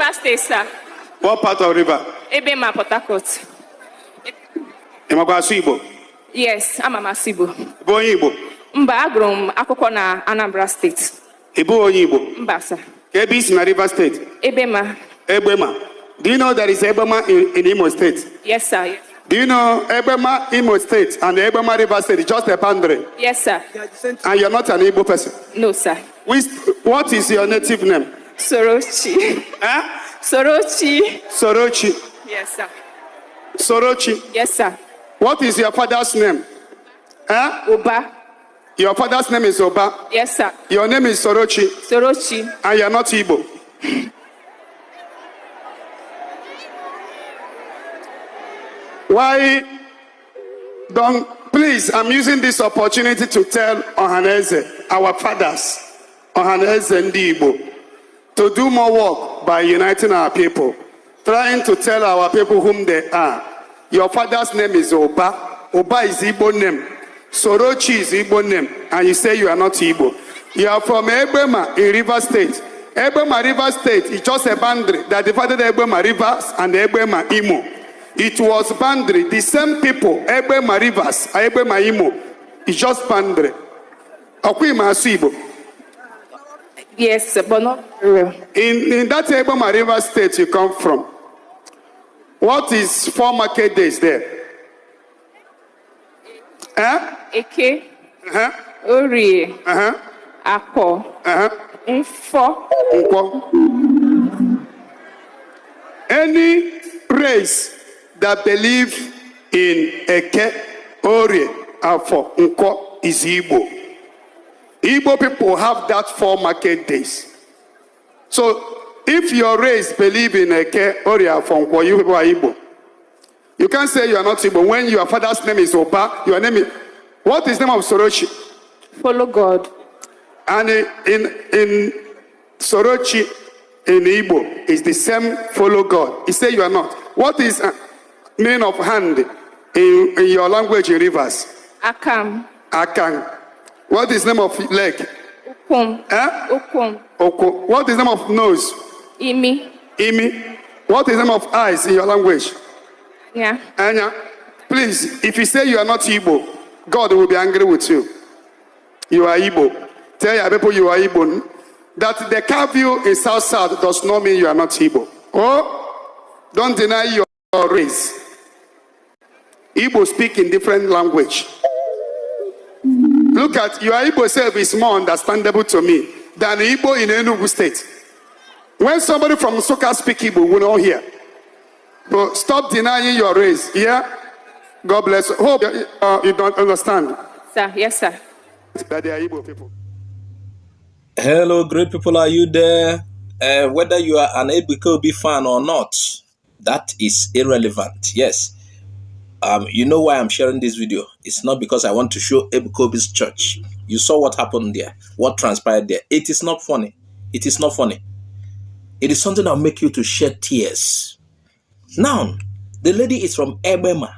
Rivers State, sir. What part of river? Egbema, Port Harcourt. Imagwasu Igbo. Yes, I'm a Masibo. Ibu onye Igbo. Mba, agụrụ m akwụkwọ na Anambra State. Ibu onye Igbo. Mba, sir. Ebe isi na Rivers State. Egbema. Egbema. Do you know there is Egbema in Imo State? Yes, sir. Yes. Do you know Egbema Imo State and Egbema Rivers State is just a boundary? Yes, sir. And you're not an Igbo person? No, sir. What is your native name? Sorochi. Huh? Sorochi. Sorochi. Yes, sir. Sorochi. Yes, sir. What is your father's name? Huh? Oba. Your father's name is Oba. Yes, sir. Your name is Sorochi. Sorochi. And you're not Igbo. Why don't, please, I'm using this opportunity to tell Ohaneze, our fathers, Ohaneze Ndi Igbo, to do more work by uniting our people, trying to tell our people whom they are. Your father's name is Oba. Oba is Igbo name. Sorochi is Igbo name. And you say you are not Igbo. You are from Egbema in Rivers State. Egbema Rivers State is just a boundary that divided Egbema Rivers and Egbema Imo. It was boundary. The same people, Egbema Rivers, Egbema Imo, it's just boundary. Okwima Asibo. Yes, but not real. In that Egbema Rivers State you come from, what is 4 market days there? Eke. Uh-huh. Ori. Uh-huh. Ako. Uh-huh. Mfo. Nkwo. Any race that believe in Eke, Ori, Afo, Nkwo is Igbo. Igbo people have that 4 market days. So if your race believe in Eke, Ori, Afo, Nkwo, you people are Igbo. You can't say you are not Igbo when your father's name is Oba. Your name is, what is the name of Sorochi? Follow God. And in Sorochi, in Igbo, is the same follow God. You say you are not. What is meaning of hand in your language in Rivers? Akam. Akang. What is the name of leg? Ukum. Ukum. Ukum. What is the name of nose? Imi. Imi. What is the name of eyes in your language? Yeah. Anya. Please, if you say you are not Igbo, God will be angry with you. You are Igbo. Tell your people you are Igbo. That they carve you in South does not mean you are not Igbo. Oh, don't deny your race. Igbo speak in different language. Look at your Igbo self is more understandable to me than Igbo in Enugu State. When somebody from Soka speak Igbo, we don't hear. But stop denying your race. Yeah? God bless you. Hope you don't understand. Sir, yes, sir. That they are Igbo people. Hello, great people. Are you there? Whether you are an Ebukobi fan or not, that is irrelevant. Yes. You know why I'm sharing this video? It's not because I want to show Ebukobi's church. You saw what happened there, what transpired there. It is not funny. It is not funny. It is something that will make you to shed tears. Now, the lady is from Egbema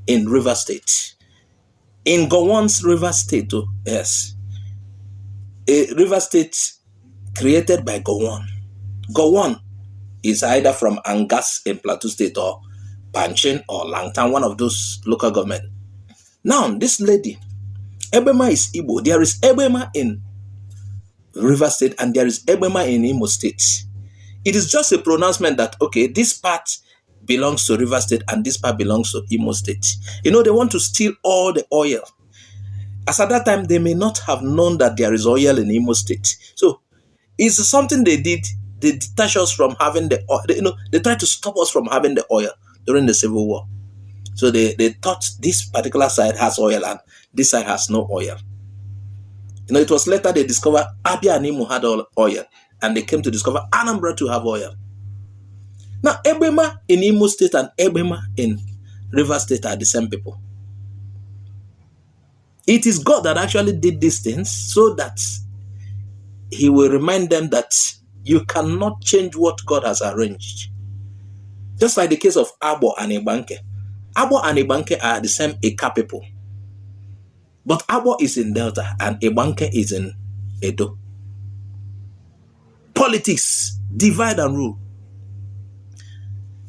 in Rivers State. In Gowon's Rivers State, oh, yes. A River State created by Gowon. Gowon is either from Angas in Plateau State or Panchin or Langtan, one of those local government. Now, this lady, Egbema is Igbo. There is Egbema in River State and there is Egbema in Imo State. It is just a pronouncement that, okay, this part belongs to River State and this part belongs to Imo State. You know, they want to steal all the oil. As at that time, they may not have known that there is oil in Imo State. So, it's something they did. They detach us from having the oil. They tried to stop us from having the oil during the Civil War. So, they thought this particular side has oil and this side has no oil. You know, it was later they discovered Abia and Imo had oil. And they came to discover Anambra to have oil. Now, Egbema in Imo State and Egbema in Rivers State are the same people. It is God that actually did these things so that he will remind them that you cannot change what God has arranged. Just like the case of Abo and Ibanke. Abo and Ibanke are the same Eka people. But Abo is in Delta and Ibanke is in Edo. Politics, divide and rule.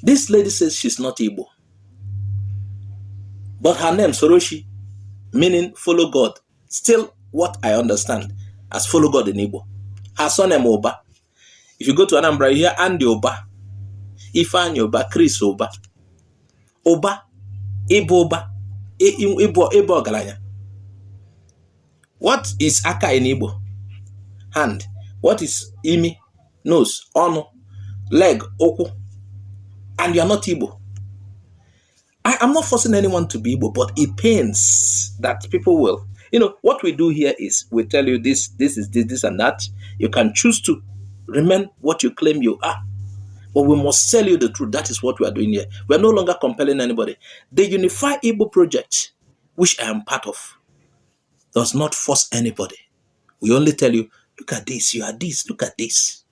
This lady says she's not Igbo. But her name, Soroshi, meaning follow God. Still what I understand as follow God in Igbo. Her surname Oba. If you go to Anambra, you hear Andy Oba, Ifeanyi Oba, Chris Oba. Oba, Igbo Oba, Igbo Ogalanya. What is Aka in Igbo? Hand. What is Imi? Nose, Ono, leg, Oku. And you are not Igbo. I'm not forcing anyone to be Igbo, but it pains that people will. What we do here is we tell you this is this, and that. You can choose to remain what you claim you are. But we must tell you the truth. That is what we are doing here. We are no longer compelling anybody. The Unify Igbo project, which I am part of, does not force anybody. We only tell you, look at this, you are this, look at this.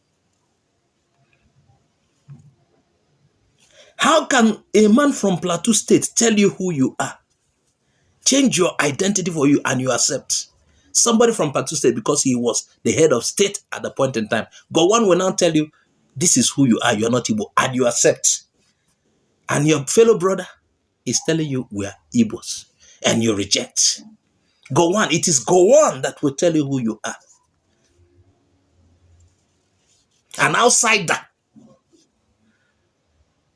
How can a man from Plateau State tell you who you are? Change your identity for you and you accept. Somebody from Plateau State, because he was the head of state at the point in time, Gowon will now tell you, this is who you are, you're not Igbo, and you accept. And your fellow brother is telling you we are Igbos, and you reject. Gowon, it is Gowon that will tell you who you are. An outsider,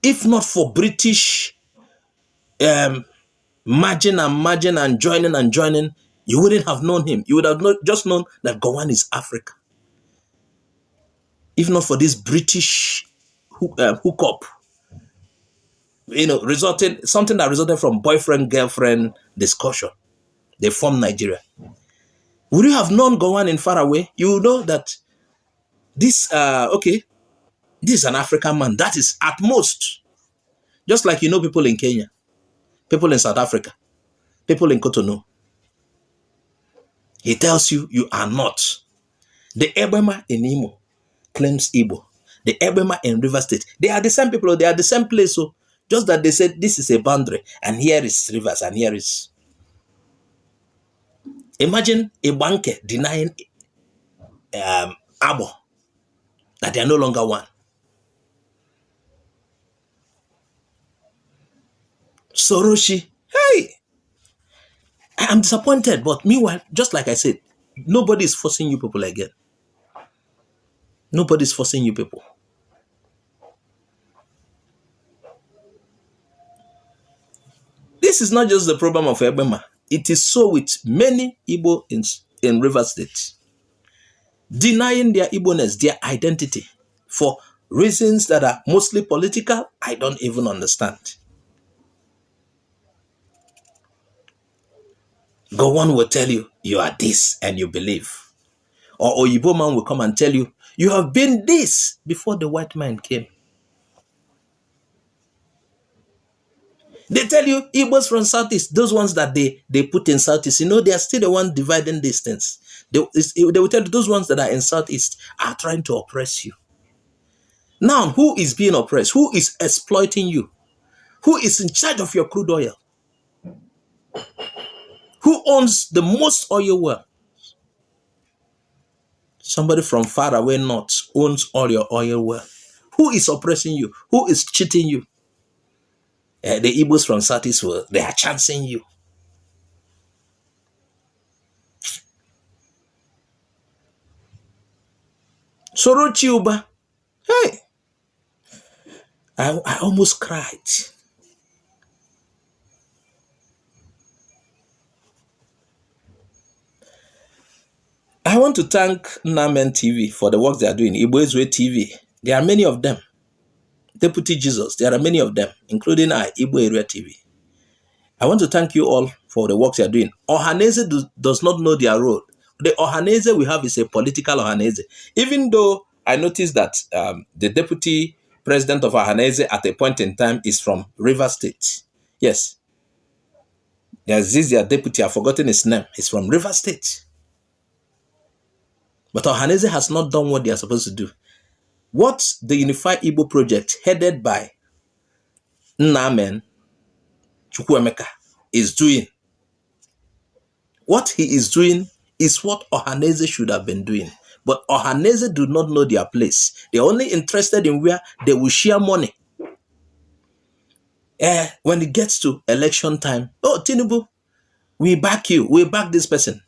if not for British merging and joining, you wouldn't have known him. You would have just known that Gowon is Africa. If not for this British hookup, something that resulted from boyfriend-girlfriend discussion. They formed Nigeria. Would you have known Gowon in far away? You would know that this is an African man. That is at most. Just like people in Kenya, people in South Africa, people in Cotonou. He tells you you are not. The Egbema in Imo claims Igbo. The Egbema in Rivers State, they are the same people. They are the same place. So just that they said this is a boundary, and here is Rivers, and here is. Imagine a banker denying Abo that they are no longer one. Soroshi, hey, I'm disappointed, but meanwhile, just like I said, nobody is forcing you people again. Nobody is forcing you people. This is not just the problem of Egbema. It is so with many Igbo in Rivers State. Denying their Igbo-ness, their identity, for reasons that are mostly political, I don't even understand. Gowon will tell you, you are this, and you believe. Or Oyibo man will come and tell you, you have been this before the white man came. They tell you, Igbos from Southeast, those ones that they put in Southeast, they are still the ones dividing distance. They will tell you, those ones that are in Southeast are trying to oppress you. Now, who is being oppressed? Who is exploiting you? Who is in charge of your crude oil? Who owns the most oil well? Somebody from far away north owns all your oil well. Who is oppressing you? Who is cheating you? The Igbos from Southeast, they are chancing you. Sorochi Uba, hey, I almost cried. I want to thank Namen TV for the work they are doing. Igbo Ezwe TV. There are many of them. Deputy Jesus, there are many of them, including Igbo Area TV. I want to thank you all for the work you are doing. Ohanese does not know their role. The Ohanese we have is a political Ohanese. Even though I noticed that the deputy president of Ohanese at a point in time is from Rivers State. Yes. There's their deputy, I've forgotten his name. He's from Rivers State. But Ohanese has not done what they are supposed to do. What the Unify Igbo project, headed by Nnamen Chukwuemeka, is doing, what he is doing is what Ohanese should have been doing. But Ohanese do not know their place. They're only interested in where they will share money. when it gets to election time, oh, Tinubu, we back you, we back this person.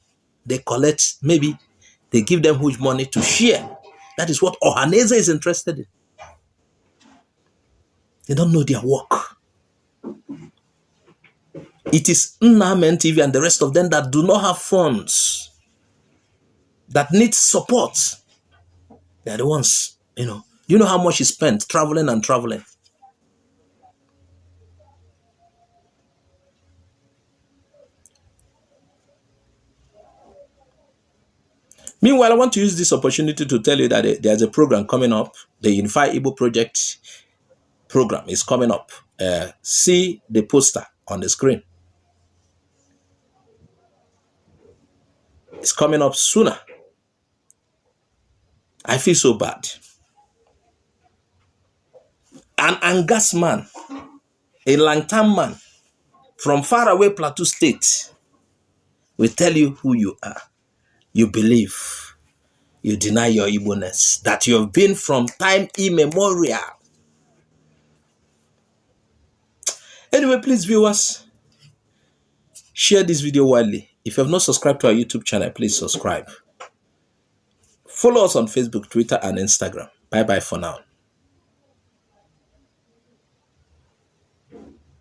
They collect, maybe they give them huge money to share. That is what Ohaneze is interested in. They don't know their work. It is Nnamen TV and the rest of them that do not have funds, that need support. They're the ones, you know how much is spent traveling and traveling. Meanwhile, I want to use this opportunity to tell you that there's a program coming up. The Unify Igbo project program is coming up. See the poster on the screen. It's coming up sooner. I feel so bad. An Angas man, a long-term man from faraway Plateau State will tell you who you are. You believe, you deny your Igbo-ness, that you have been from time immemorial. Anyway, please, viewers, share this video widely. If you have not subscribed to our YouTube channel, please subscribe. Follow us on Facebook, Twitter, and Instagram. Bye-bye for now.